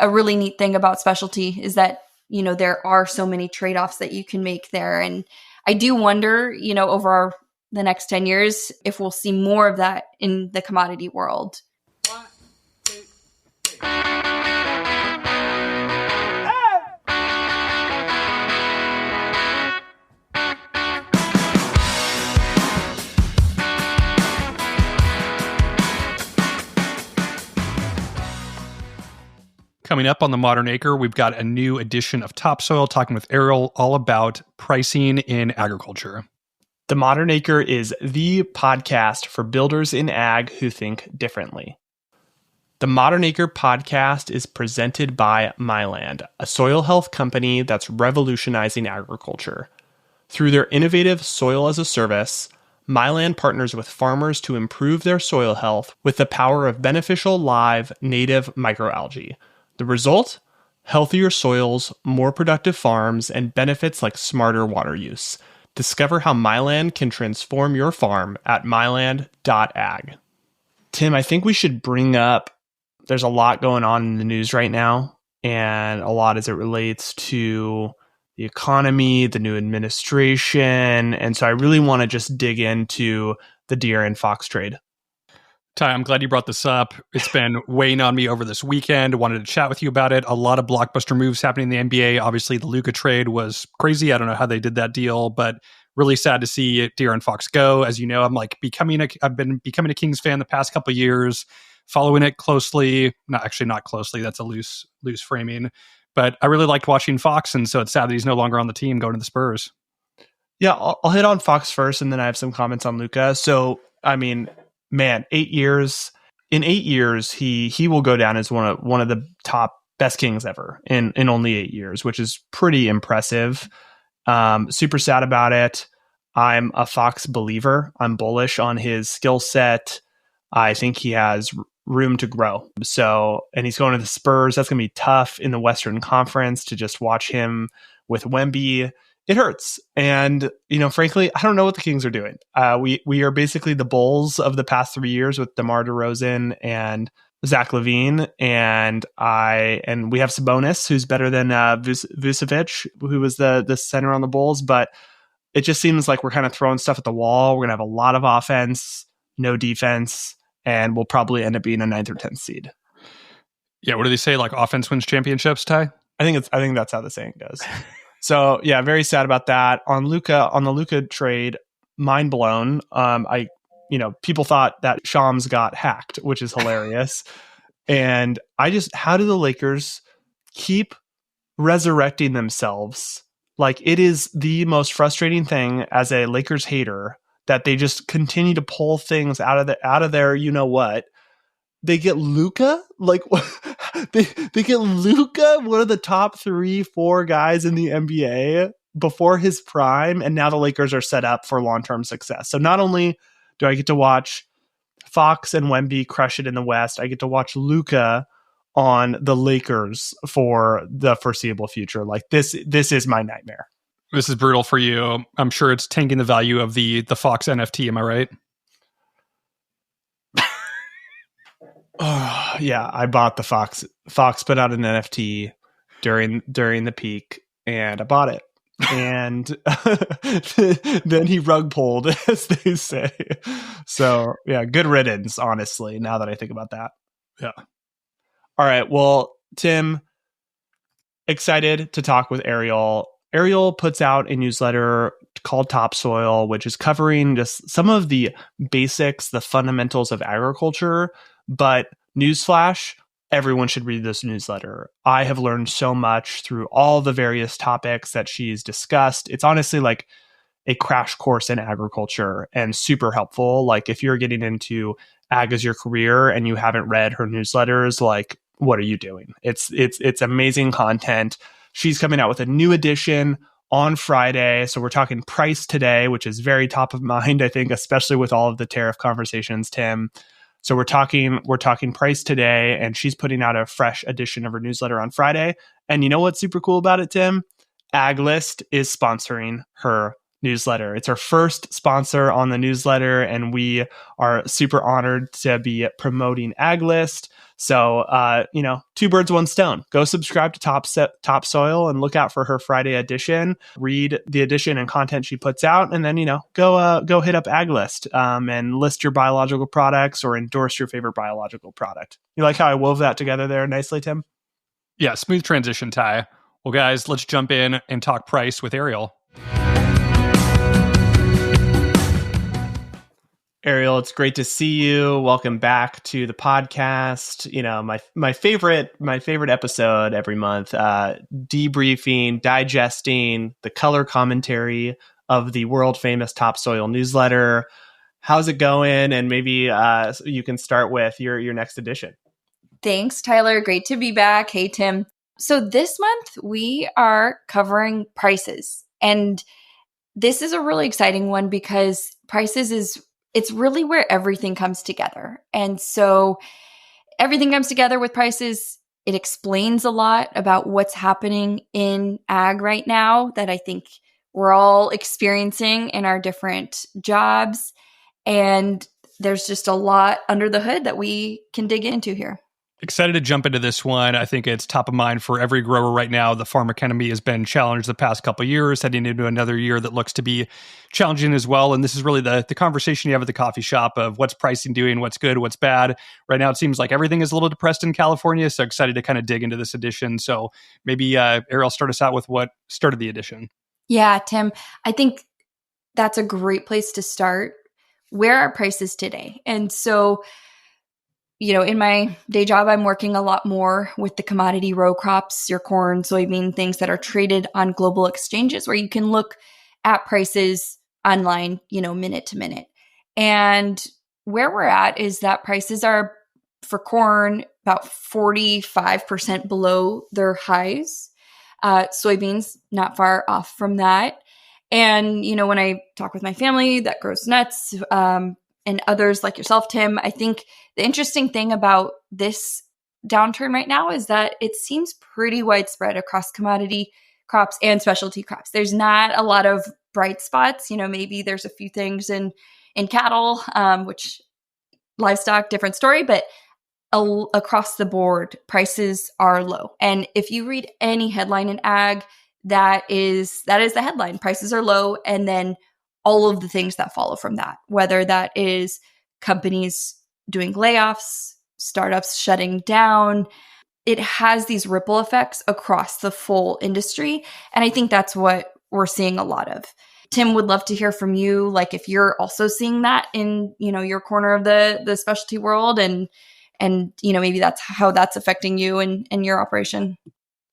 a really neat thing about specialty is that, there are so many trade-offs that you can make there. And I do wonder, over the next 10 years, if we'll see more of that in the commodity world. One, two, three. Coming up on The Modern Acre, we've got a new edition of Topsoil, talking with Ariel all about pricing in agriculture. The Modern Acre is the podcast for builders in ag who think differently. The Modern Acre podcast is presented by Myland, a soil health company that's revolutionizing agriculture. Through their innovative soil as a service, Myland partners with farmers to improve their soil health with the power of beneficial live native microalgae. The result? Healthier soils, more productive farms, and benefits like smarter water use. Discover how Myland can transform your farm at myland.ag. Tim, I think we should bring up, there's a lot going on in the news right now, and a lot as it relates to the economy, the new administration, and so I really want to just dig into the deer and fox trade. Ty, I'm glad you brought this up. It's been weighing on me over this weekend. I wanted to chat with you about it. A lot of blockbuster moves happening in the NBA. Obviously, the Luka trade was crazy. I don't know how they did that deal, but really sad to see Deer and Fox go. As you know, I've been becoming a Kings fan the past couple of years, following it closely. Not closely. That's a loose framing. But I really liked watching Fox, and so it's sad that he's no longer on the team going to the Spurs. Yeah, I'll hit on Fox first, and then I have some comments on Luka. So, I mean, man, 8 years. In 8 years, he will go down as one of the top best Kings ever in only 8 years, which is pretty impressive. Super sad about it. I'm a Fox believer. I'm bullish on his skill set. I think he has room to grow. So, and he's going to the Spurs. That's going to be tough in the Western Conference to just watch him with Wemby. It hurts. And, frankly, I don't know what the Kings are doing. We are basically the Bulls of the past 3 years with DeMar DeRozan and Zach LaVine. And we have Sabonis, who's better than Vucevic, who was the center on the Bulls. But it just seems like we're kind of throwing stuff at the wall. We're going to have a lot of offense, no defense, and we'll probably end up being a 9th or 10th seed. Yeah, what do they say? Like offense wins championships, Ty? I think that's how the saying goes. So yeah, very sad about that. On the Luka trade, mind blown. People thought that Shams got hacked, which is hilarious. And how do the Lakers keep resurrecting themselves? Like, it is the most frustrating thing as a Lakers hater that they just continue to pull things out of their, what. They get Luka, they get Luka, one of the top 3-4 guys in the NBA before his prime, and now the Lakers are set up for long-term success. So not only do I get to watch Fox and Wemby crush it in the West, I get to watch Luka on the Lakers for the foreseeable future. Like, this is my nightmare. This is brutal for you. I'm sure it's tanking the value of the Fox NFT. Am I right? Oh, yeah, I bought the Fox. Fox put out an NFT during the peak, and I bought it. And then he rug pulled, as they say. So, yeah, good riddance, honestly, now that I think about that. Yeah. All right, well, Tim, excited to talk with Ariel. Ariel puts out a newsletter called Topsoil, which is covering just some of the basics, the fundamentals of agriculture. But newsflash, everyone should read this newsletter. I have learned so much through all the various topics that she's discussed. It's honestly like a crash course in agriculture and super helpful. Like, if you're getting into ag as your career and you haven't read her newsletters, like, what are you doing? It's amazing content. She's coming out with a new edition on Friday. So we're talking price today, which is very top of mind, I think, especially with all of the tariff conversations, Tim. So we're talking price today, and she's putting out a fresh edition of her newsletter on Friday. And you know what's super cool about it, Tim? AgList is sponsoring her newsletter. It's our first sponsor on the newsletter, and we are super honored to be promoting AgList. So, two birds, one stone. Go subscribe to Topsoil and look out for her Friday edition. Read the edition and content she puts out, and then go hit up AgList and list your biological products or endorse your favorite biological product. You like how I wove that together there nicely, Tim? Yeah, smooth transition, Ty. Well, guys, let's jump in and talk price with Ariel. Ariel, it's great to see you. Welcome back to the podcast. My favorite episode every month, debriefing, digesting the color commentary of the world famous Topsoil newsletter. How's it going? And maybe you can start with your next edition. Thanks, Tyler. Great to be back. Hey, Tim. So this month we are covering prices, and this is a really exciting one because it's really where everything comes together. And so everything comes together with prices. It explains a lot about what's happening in ag right now that I think we're all experiencing in our different jobs. And there's just a lot under the hood that we can dig into here. Excited to jump into this one. I think it's top of mind for every grower right now. The farm economy has been challenged the past couple of years, heading into another year that looks to be challenging as well. And this is really the conversation you have at the coffee shop of what's pricing doing, what's good, what's bad. Right now, it seems like everything is a little depressed in California. So excited to kind of dig into this edition. So maybe Ariel, start us out with what started the edition. Yeah, Tim, I think that's a great place to start. Where are prices today? And so in my day job, I'm working a lot more with the commodity row crops, your corn, soybean, things that are traded on global exchanges where you can look at prices online, minute to minute. And where we're at is that prices are for corn about 45% below their highs. Soybeans, not far off from that. And, when I talk with my family that grows nuts, and others like yourself, Tim, I think the interesting thing about this downturn right now is that it seems pretty widespread across commodity crops and specialty crops. There's not a lot of bright spots. Maybe there's a few things in cattle, which livestock, different story, but across the board, prices are low. And if you read any headline in ag, that is the headline. Prices are low, and then all of the things that follow from that, whether that is companies doing layoffs, startups shutting down, it has these ripple effects across the full industry. And I think that's what we're seeing a lot of. Tim, would love to hear from you, like if you're also seeing that in, your corner of the specialty world and maybe that's how that's affecting you and your operation.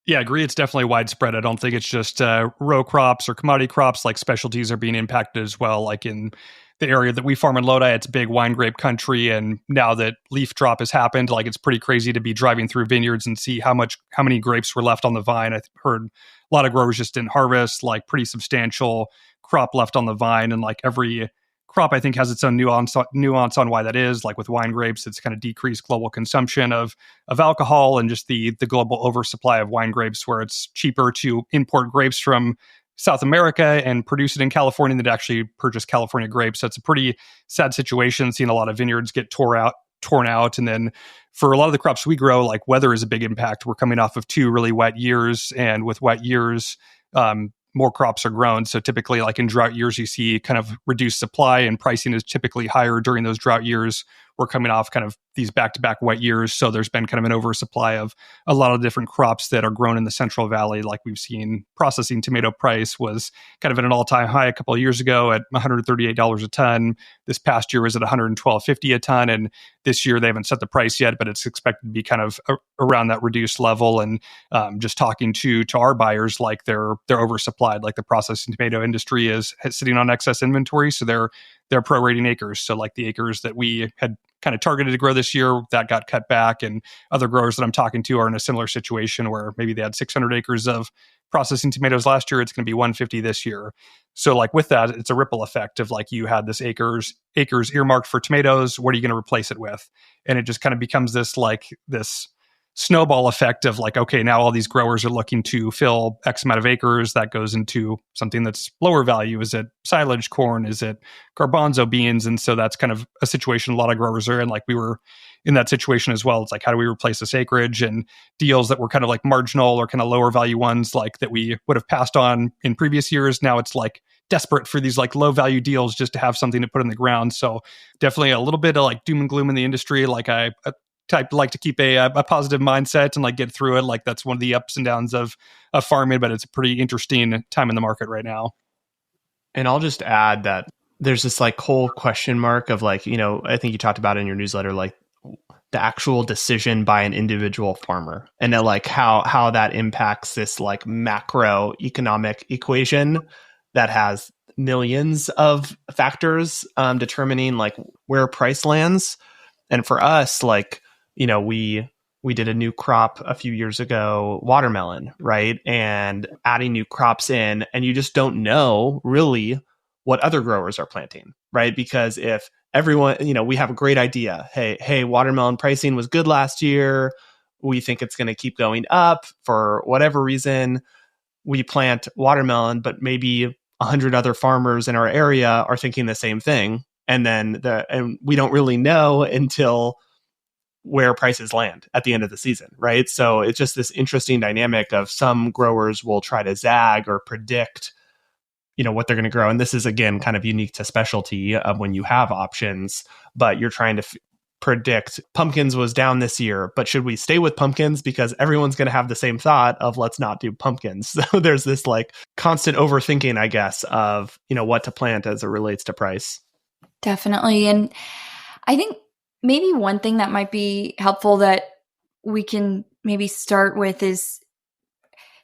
Yeah, I agree. It's definitely widespread. I don't think it's just row crops or commodity crops. Like specialties are being impacted as well. Like in the area that we farm in Lodi, it's big wine grape country. And now that leaf drop has happened, like it's pretty crazy to be driving through vineyards and see how many grapes were left on the vine. I heard a lot of growers just didn't harvest, like pretty substantial crop left on the vine. And like every crop, I think, has its own nuance on why that is. Like with wine grapes, it's kind of decreased global consumption of alcohol and just the global oversupply of wine grapes, where it's cheaper to import grapes from South America and produce it in California than to actually purchase California grapes. So it's a pretty sad situation, seeing a lot of vineyards get torn out. And then for a lot of the crops we grow, like weather is a big impact. We're coming off of 2 really wet years, and with wet years, more crops are grown. So typically, like in drought years, you see kind of reduced supply, and pricing is typically higher during those drought years. We're coming off kind of these back-to-back wet years. So there's been kind of an oversupply of a lot of different crops that are grown in the Central Valley. Like we've seen processing tomato price was kind of at an all-time high a couple of years ago at $138 a ton. This past year was at $112.50 a ton. And this year they haven't set the price yet, but it's expected to be kind of around that reduced level. And just talking to our buyers, like they're oversupplied. Like the processing tomato industry is sitting on excess inventory. So they're prorating acres. So like the acres that we had kind of targeted to grow this year, that got cut back. And other growers that I'm talking to are in a similar situation where maybe they had 600 acres of processing tomatoes last year. It's going to be 150 this year. So like with that, it's a ripple effect of like you had this acres earmarked for tomatoes. What are you going to replace it with? And it just kind of becomes this snowball effect of like, okay, now all these growers are looking to fill X amount of acres. That goes into something that's lower value. Is it silage corn? Is it garbanzo beans? And so that's kind of a situation a lot of growers are in. Like we were in that situation as well. It's like, how do we replace this acreage? And deals that were kind of like marginal or kind of lower value ones like that we would have passed on in previous years. Now it's like desperate for these like low value deals just to have something to put in the ground. So definitely a little bit of like doom and gloom in the industry. Like I type like to keep a positive mindset and like get through it. Like that's one of the ups and downs of farming, but it's a pretty interesting time in the market right now. And I'll just add that there's this like whole question mark of like, I think you talked about in your newsletter, like the actual decision by an individual farmer and then like how that impacts this like macroeconomic equation that has millions of factors determining like where price lands. And for us, like, we did a new crop a few years ago, watermelon, right? And adding new crops in, and you just don't know really what other growers are planting, right? Because if everyone, we have a great idea. Hey, watermelon pricing was good last year. We think it's going to keep going up for whatever reason. We plant watermelon, but maybe 100 other farmers in our area are thinking the same thing. And we don't really know until where prices land at the end of the season, right? So it's just this interesting dynamic of some growers will try to zag or predict, what they're going to grow. And this is, again, kind of unique to specialty of when you have options, but you're trying to predict pumpkins was down this year, but should we stay with pumpkins? Because everyone's going to have the same thought of let's not do pumpkins. So there's this like constant overthinking, I guess, of, what to plant as it relates to price. Definitely. And I think maybe one thing that might be helpful that we can maybe start with is,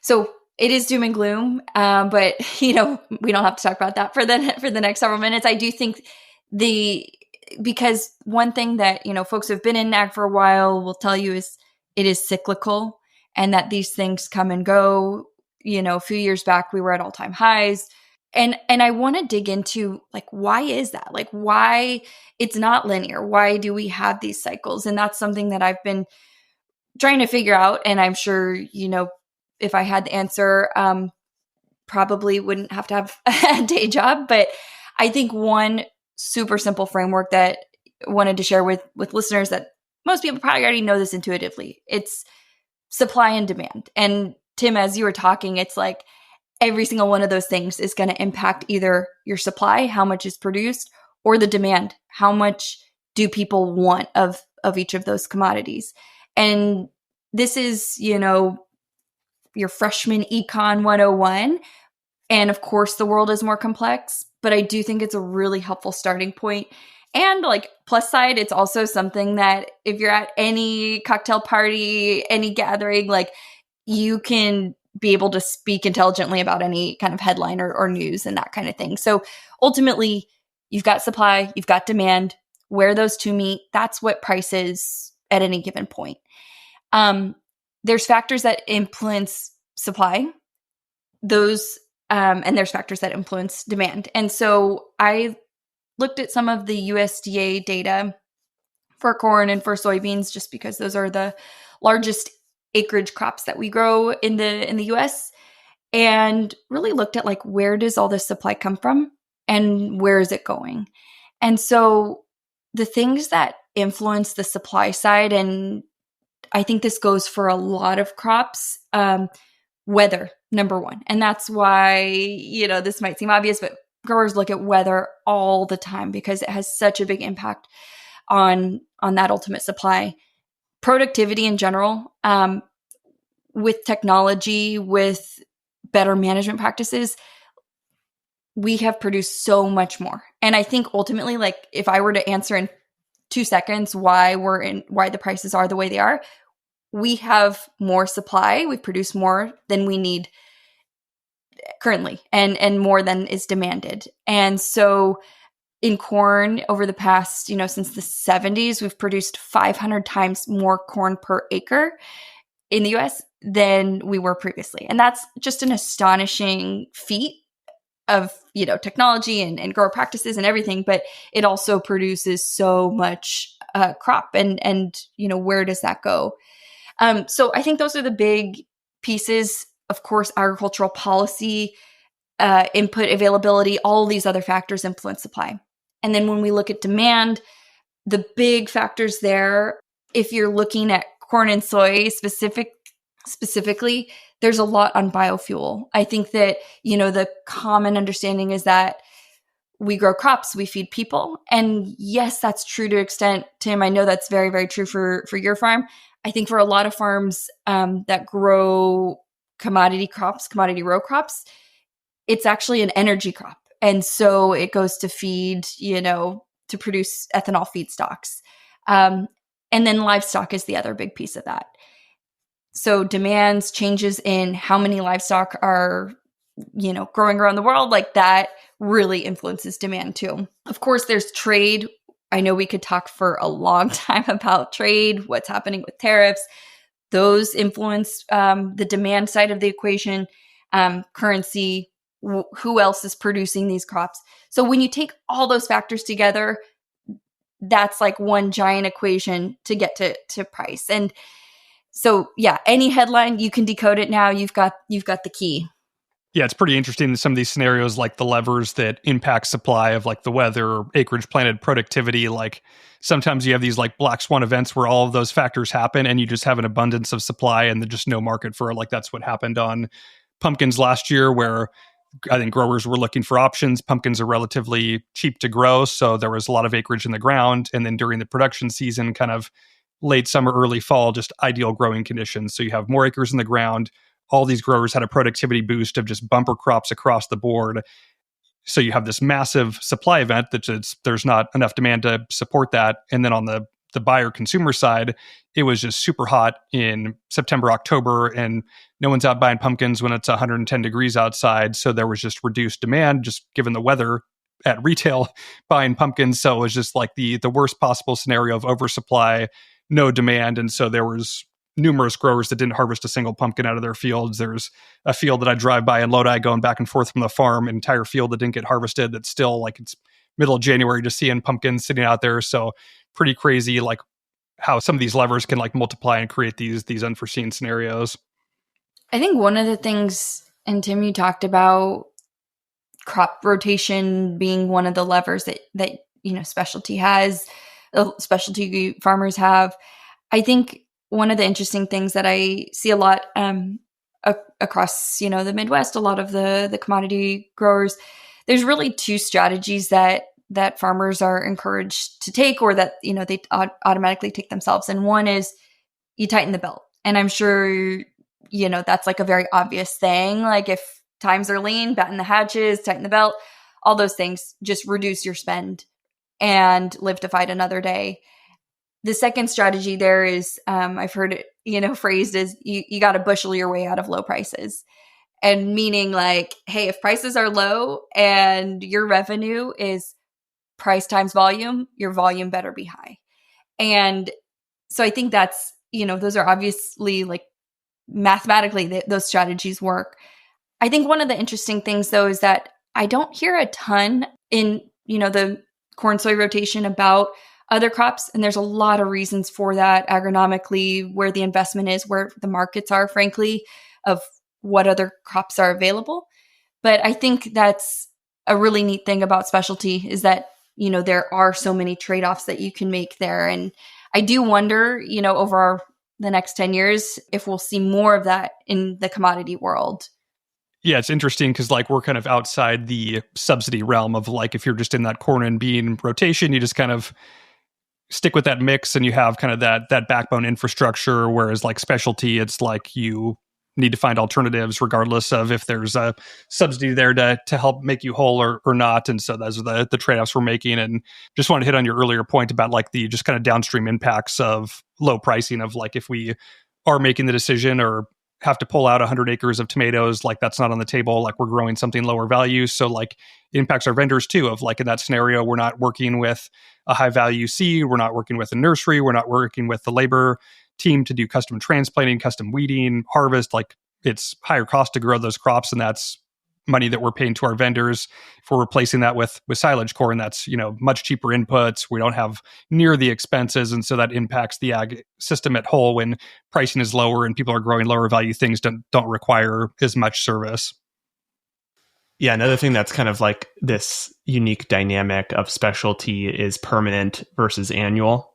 so it is doom and gloom, but we don't have to talk about that for the next several minutes. I do think because one thing that, folks who have been in ag for a while will tell you is it is cyclical and that these things come and go. A few years back, we were at all-time highs. And I want to dig into like, why is that? Like, why it's not linear? Why do we have these cycles? And that's something that I've been trying to figure out. And I'm sure, if I had the answer, probably wouldn't have to have a day job. But I think one super simple framework that I wanted to share with listeners that most people probably already know this intuitively. It's supply and demand. And Tim, as you were talking, it's like, every single one of those things is going to impact either your supply, how much is produced, or the demand, how much do people want of each of those commodities. And this is, your freshman econ 101. And of course, the world is more complex, but I do think it's a really helpful starting point. And like plus side, it's also something that if you're at any cocktail party, any gathering, like you can be able to speak intelligently about any kind of headline or news and that kind of thing. So ultimately, you've got supply, you've got demand. Where those two meet, that's what price is at any given point. There's factors that influence supply, and there's factors that influence demand. And so I looked at some of the USDA data for corn and for soybeans, just because those are the largest acreage crops that we grow in the US, and really looked at like, where does all this supply come from and where is it going? And so the things that influence the supply side, and I think this goes for a lot of crops, weather, number one. And that's why, this might seem obvious, but growers look at weather all the time because it has such a big impact on that ultimate supply. Productivity in general, with technology, with better management practices, we have produced so much more. And I think ultimately, like if I were to answer in 2 seconds why the prices are the way they are, we have more supply. We produce more than we need currently, and more than is demanded. And so in corn over the past, since the 70s, we've produced 500 times more corn per acre in the US than we were previously. And that's just an astonishing feat of, technology and grower practices and everything, but it also produces so much crop and, where does that go? So I think those are the big pieces. Of course, agricultural policy, input availability, all these other factors influence supply. And then when we look at demand, the big factors there, if you're looking at corn and soy specifically, there's a lot on biofuel. I think that, the common understanding is that we grow crops, we feed people. And yes, that's true to an extent, Tim. I know that's very, very true for your farm. I think for a lot of farms that grow commodity crops, commodity row crops, it's actually an energy crop. And so it goes to feed, to produce ethanol feedstocks. And then livestock is the other big piece of that. So demands, changes in how many livestock are, growing around the world, like that really influences demand too. Of course, there's trade. I know we could talk for a long time about trade, what's happening with tariffs. Those influence the demand side of the equation, currency, who else is producing these crops. So when you take all those factors together, that's like one giant equation to get to price. And so, yeah, any headline, you can decode it now. You've got the key. Yeah, it's pretty interesting in some of these scenarios, like the levers that impact supply of like the weather, acreage planted, productivity. Like sometimes you have these like black swan events where all of those factors happen and you just have an abundance of supply and there's just no market for it. Like that's what happened on pumpkins last year, where I think growers were looking for options. Pumpkins are relatively cheap to grow, so there was a lot of acreage in the ground. And then during the production season, kind of late summer, early fall, just ideal growing conditions. So you have more acres in the ground. All these growers had a productivity boost of just bumper crops across the board. So you have this massive supply event that there's not enough demand to support that. And then on the buyer consumer side, it was just super hot in September, October, and no one's out buying pumpkins when it's 110 degrees outside. So there was just reduced demand, just given the weather at retail buying pumpkins. So it was just like the worst possible scenario of oversupply, no demand. And so there was numerous growers that didn't harvest a single pumpkin out of their fields. There's a field that I drive by in Lodi going back and forth from the farm, an entire field that didn't get harvested. That's still like it's middle of January just seeing pumpkins sitting out there. So pretty crazy, like how some of these levers can like multiply and create these unforeseen scenarios. I think one of the things, and Tim, you talked about crop rotation being one of the levers that specialty farmers have. I think one of the interesting things that I see a lot across, the Midwest, a lot of the commodity growers, there's really two strategies that farmers are encouraged to take, or that, they automatically take themselves. And one is you tighten the belt. And I'm sure, that's like a very obvious thing. Like if times are lean, batten the hatches, tighten the belt, all those things, just reduce your spend and live to fight another day. The second strategy there is, I've heard it, phrased as you got to bushel your way out of low prices. And meaning like, hey, if prices are low and your revenue is price times volume, your volume better be high. And so I think that's, those are obviously like mathematically those strategies work. I think one of the interesting things though is that I don't hear a ton in, the corn soy rotation about other crops. And there's a lot of reasons for that agronomically, where the investment is, where the markets are, frankly, of what other crops are available. But I think that's a really neat thing about specialty is that, there are so many trade-offs that you can make there. And I do wonder, over the next 10 years, if we'll see more of that in the commodity world. Yeah, it's interesting because like we're kind of outside the subsidy realm of like if you're just in that corn and bean rotation, you just kind of stick with that mix and you have kind of that backbone infrastructure. Whereas like specialty, it's like you need to find alternatives regardless of if there's a subsidy there to help make you whole or not. And so those are the trade-offs we're making. And just want to hit on your earlier point about like the just kind of downstream impacts of low pricing of like if we are making the decision or have to pull out 100 acres of tomatoes, like that's not on the table, like we're growing something lower value. So like it impacts our vendors too, of like in that scenario, we're not working with a high value seed, we're not working with a nursery, we're not working with the labor team to do custom transplanting, custom weeding, harvest, like it's higher cost to grow those crops. And that's money that we're paying to our vendors. If we're replacing that with silage corn, that's, much cheaper inputs. We don't have near the expenses. And so that impacts the ag system at whole when pricing is lower and people are growing lower value things don't require as much service. Yeah, another thing that's kind of like this unique dynamic of specialty is permanent versus annual.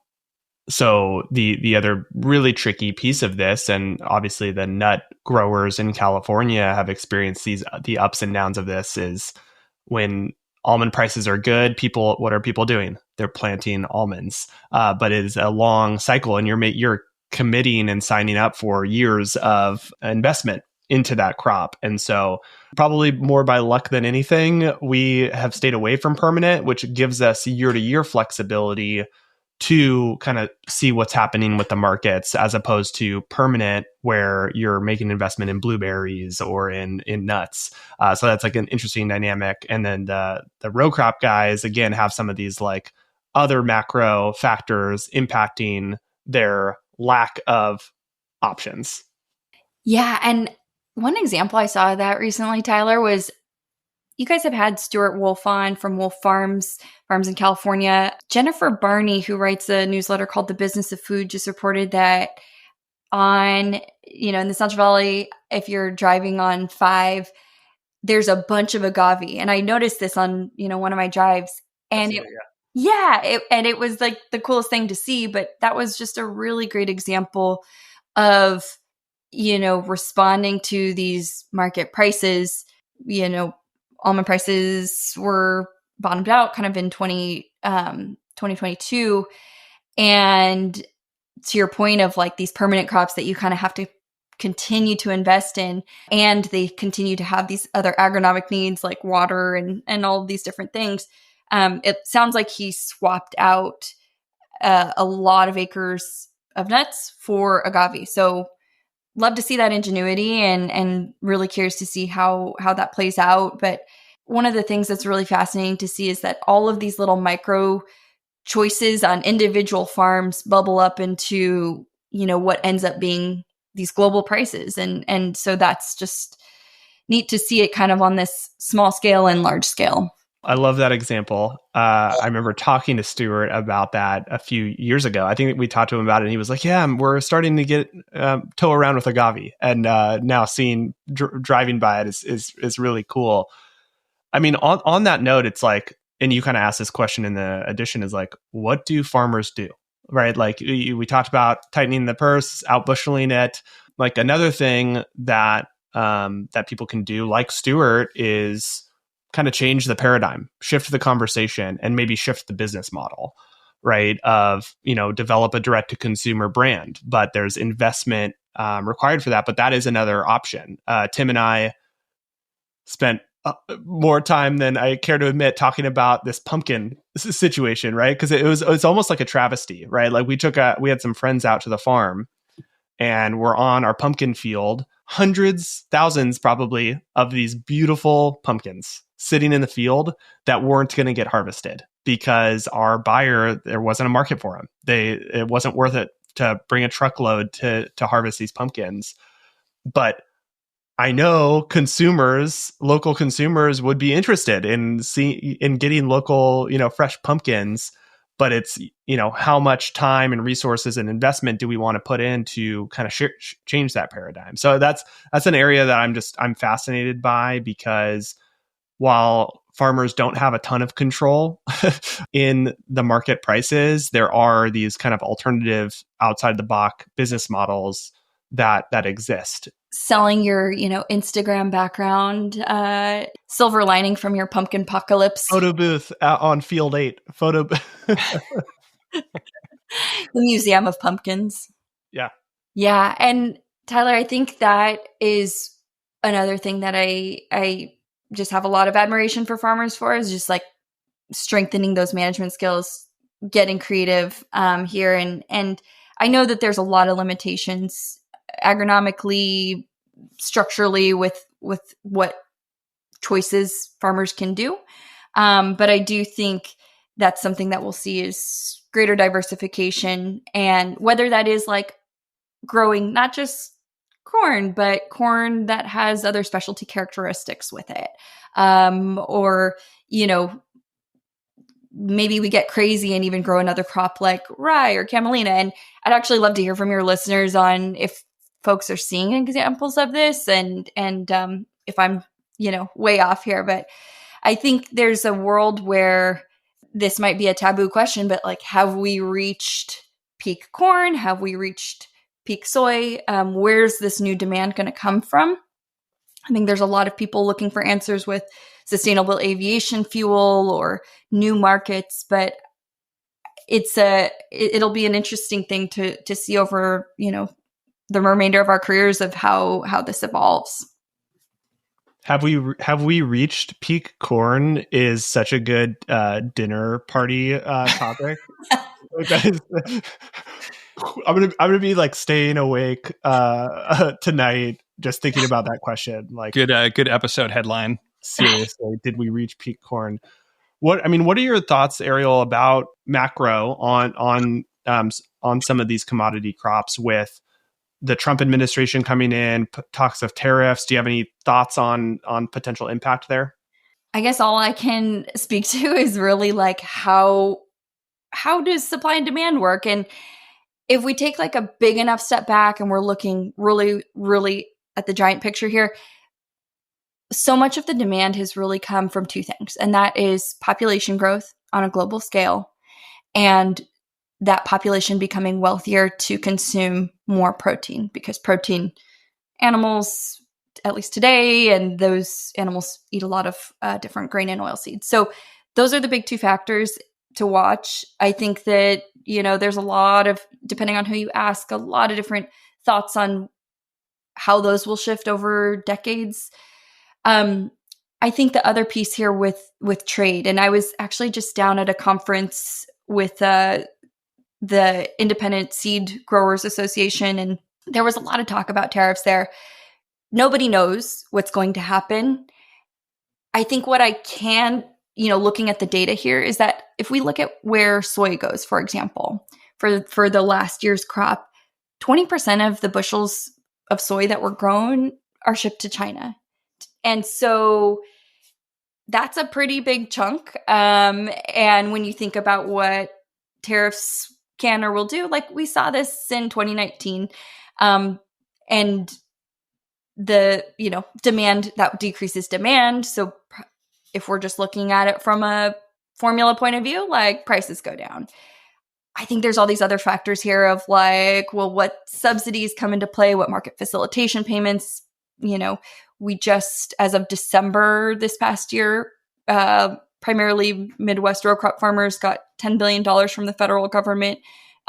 So the other really tricky piece of this, and obviously the nut growers in California have experienced the ups and downs of this, is when almond prices are good, what are people doing? They're planting almonds, but it is a long cycle, and you're committing and signing up for years of investment into that crop. And so probably more by luck than anything, we have stayed away from permanent, which gives us year to year flexibility to kind of see what's happening with the markets, as opposed to permanent where you're making an investment in blueberries or in nuts. So that's like an interesting dynamic. And then the row crop guys, again, have some of these like other macro factors impacting their lack of options. Yeah. And one example I saw of that recently, Tyler, was you guys have had Stuart Wolf on from Wolf Farms in California. Jennifer Barney, who writes a newsletter called The Business of Food, just reported that in the Central Valley, if you're driving on 5, there's a bunch of agave. And I noticed this on, one of my drives. And it was like the coolest thing to see. But that was just a really great example of, responding to these market prices. Almond prices were bottomed out kind of in 2022. And to your point of like these permanent crops that you kind of have to continue to invest in, and they continue to have these other agronomic needs like water and all of these different things. It sounds like he swapped out a lot of acres of nuts for agave. So love to see that ingenuity and really curious to see how that plays out. But one of the things that's really fascinating to see is that all of these little micro choices on individual farms bubble up into, what ends up being these global prices. And so that's just neat to see it kind of on this small scale and large scale. I love that example. I remember talking to Stuart about that a few years ago. I think we talked to him about it, and he was like, "Yeah, we're starting to get tow around with agave, and now seeing driving by it is really cool." I mean, on that note, it's like, and you kind of asked this question in the edition, is like, what do farmers do, right? Like we talked about tightening the purse, out busheling it. Like another thing that people can do, like Stuart, is kind of change the paradigm, shift the conversation, and maybe shift the business model, right? Of, develop a direct to consumer brand, but there's investment required for that. But that is another option. Tim and I spent more time than I care to admit talking about this pumpkin situation, right? Because it's almost like a travesty, right? Like we had some friends out to the farm, and we're on our pumpkin field, hundreds, thousands probably of these beautiful pumpkins sitting in the field that weren't going to get harvested because our buyer, there wasn't a market for them. It wasn't worth it to bring a truckload to harvest these pumpkins. But I know local consumers would be interested in getting local, fresh pumpkins, but it's, how much time and resources and investment do we want to put in to kind of change that paradigm? So that's an area that I'm fascinated by, because while farmers don't have a ton of control in the market prices, there are these kind of alternative outside the box business models that exist. Selling your, Instagram background, silver lining from your pumpkin apocalypse. Photo booth on field 8. The Museum of Pumpkins. Yeah. Yeah. And Tyler, I think that is another thing that I just have a lot of admiration for farmers for, is just like strengthening those management skills, getting creative here. And I know that there's a lot of limitations agronomically, structurally with what choices farmers can do. But I do think that's something that we'll see is greater diversification. And whether that is like growing not just corn, but corn that has other specialty characteristics with it. Or, maybe we get crazy and even grow another crop like rye or camelina. And I'd actually love to hear from your listeners on if folks are seeing examples of this and if I'm, way off here. But I think there's a world where this might be a taboo question, but like, have we reached peak corn? Have we reached peak soy? Where's this new demand going to come from? I think there's a lot of people looking for answers with sustainable aviation fuel or new markets, but it'll be an interesting thing to see over, the remainder of our careers of how this evolves. Have we reached peak corn is such a good dinner party topic. I'm gonna be like staying awake tonight just thinking about that question. Like, good episode headline. Seriously, did we reach peak corn? What are your thoughts, Ariel, about macro on some of these commodity crops with the Trump administration coming in, talks of tariffs? Do you have any thoughts on potential impact there? I guess all I can speak to is really like how does supply and demand work? And if we take like a big enough step back and we're looking really, really at the giant picture here, so much of the demand has really come from two things, and that is population growth on a global scale and that population becoming wealthier to consume more protein, because protein animals, at least today, and those animals eat a lot of different grain and oil seeds. So those are the big two factors to watch. I think that, there's a lot of, depending on who you ask, a lot of different thoughts on how those will shift over decades. I think the other piece here with trade, and I was actually just down at a conference with the Independent Seed Growers Association, and there was a lot of talk about tariffs there. Nobody knows what's going to happen. I think what I can, looking at the data here, is that if we look at where soy goes, for example, for the last year's crop, 20% of the bushels of soy that were grown are shipped to China. And so that's a pretty big chunk. And when you think about what tariffs can or will do, like we saw this in 2019, and the, demand that decreases demand. So if we're just looking at it from a formula point of view, like prices go down. I think there's all these other factors here of like, well, what subsidies come into play, what market facilitation payments, we just, as of December this past year, primarily Midwest row crop farmers got $10 billion from the federal government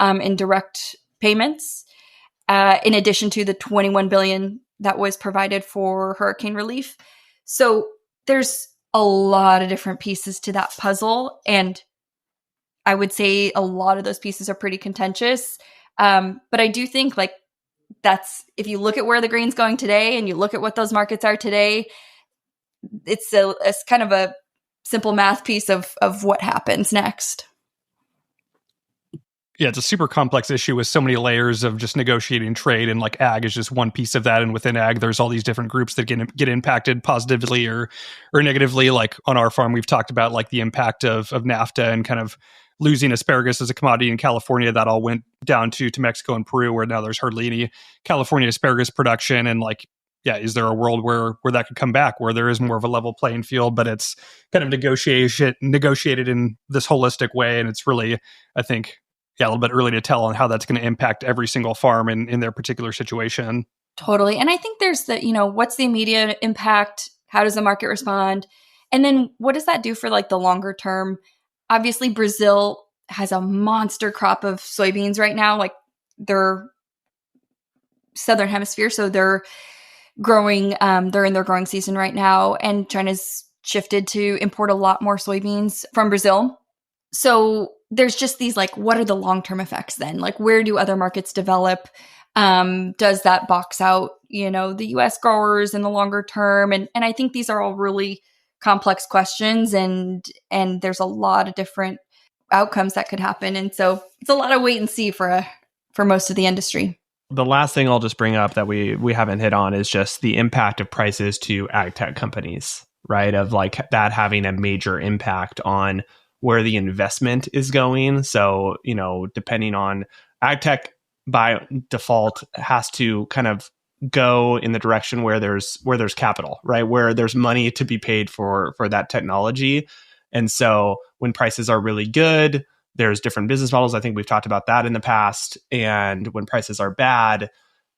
in direct payments, in addition to the $21 billion that was provided for hurricane relief. So there's a lot of different pieces to that puzzle. And I would say a lot of those pieces are pretty contentious. But I do think like that's, if you look at where the grain's going today and you look at what those markets are today, it's kind of a simple math piece of what happens next. Yeah, it's a super complex issue with so many layers of just negotiating trade, and like ag is just one piece of that. And within ag, there's all these different groups that get impacted positively or negatively. Like on our farm, we've talked about like the impact of NAFTA and kind of losing asparagus as a commodity in California. That all went down to Mexico and Peru, where now there's hardly any California asparagus production. And like, yeah, is there a world where that could come back, where there is more of a level playing field, but it's kind of negotiated in this holistic way? And it's really, I think, a little bit early to tell on how that's going to impact every single farm in their particular situation. Totally. And I think there's the, what's the immediate impact? How does the market respond? And then what does that do for like the longer term? Obviously, Brazil has a monster crop of soybeans right now. Like they're Southern Hemisphere, so they're growing, they're in their growing season right now. And China's shifted to import a lot more soybeans from Brazil. So there's just these like, what are the long-term effects then? Like, where do other markets develop? Does that box out, the US growers in the longer term? And I think these are all really complex questions, and there's a lot of different outcomes that could happen. And so it's a lot of wait and see for most of the industry. The last thing I'll just bring up that we haven't hit on is just the impact of prices to ag tech companies, right? Of like that having a major impact on where the investment is going. So, depending on ag tech by default has to kind of go in the direction where there's capital, right? Where there's money to be paid for that technology. And so when prices are really good, there's different business models. I think we've talked about that in the past. And when prices are bad,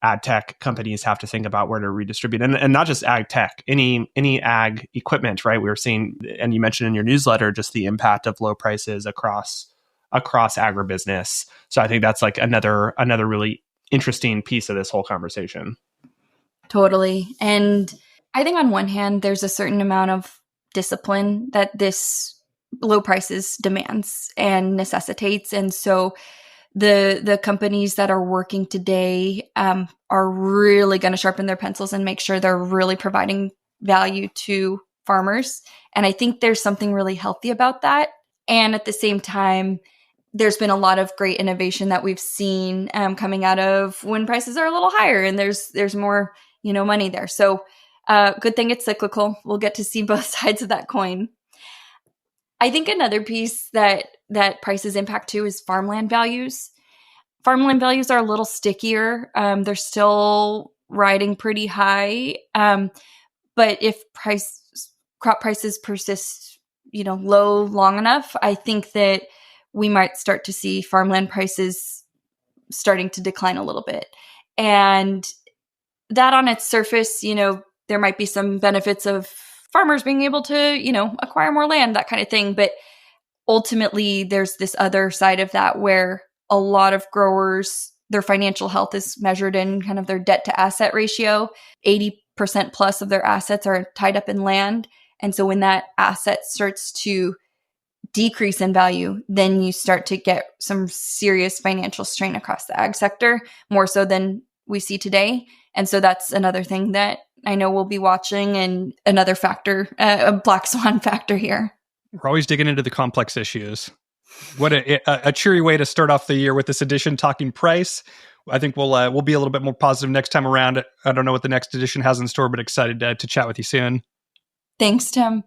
ad tech companies have to think about where to redistribute, and not just ag tech, any ag equipment, right? We were seeing, and you mentioned in your newsletter, just the impact of low prices across agribusiness. So I think that's like another really interesting piece of this whole conversation. Totally. And I think on one hand, there's a certain amount of discipline that this low prices demands and necessitates. And so the companies that are working today are really going to sharpen their pencils and make sure they're really providing value to farmers. And I think there's something really healthy about that. And at the same time, there's been a lot of great innovation that we've seen coming out of when prices are a little higher and there's more, money there. So good thing it's cyclical. We'll get to see both sides of that coin. I think another piece that prices impact too is farmland values. Farmland values are a little stickier. They're still riding pretty high. But if crop prices persist, low long enough, I think that we might start to see farmland prices starting to decline a little bit. And that on its surface, there might be some benefits of farmers being able to, acquire more land, that kind of thing. But ultimately, there's this other side of that where a lot of growers, their financial health is measured in kind of their debt to asset ratio. 80% plus of their assets are tied up in land. And so when that asset starts to decrease in value, then you start to get some serious financial strain across the ag sector, more so than we see today. And so that's another thing that I know we'll be watching, and another factor, a black swan factor here. We're always digging into the complex issues. What a cheery way to start off the year with this edition, talking price. I think we'll be a little bit more positive next time around. I don't know what the next edition has in store, but excited to chat with you soon. Thanks, Tim.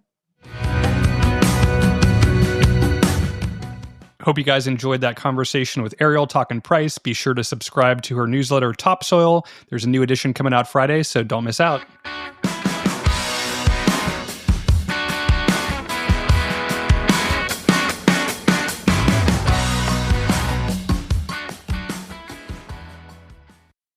Hope you guys enjoyed that conversation with Ariel talking price. Be sure to subscribe to her newsletter, Topsoil. There's a new edition coming out Friday, so don't miss out.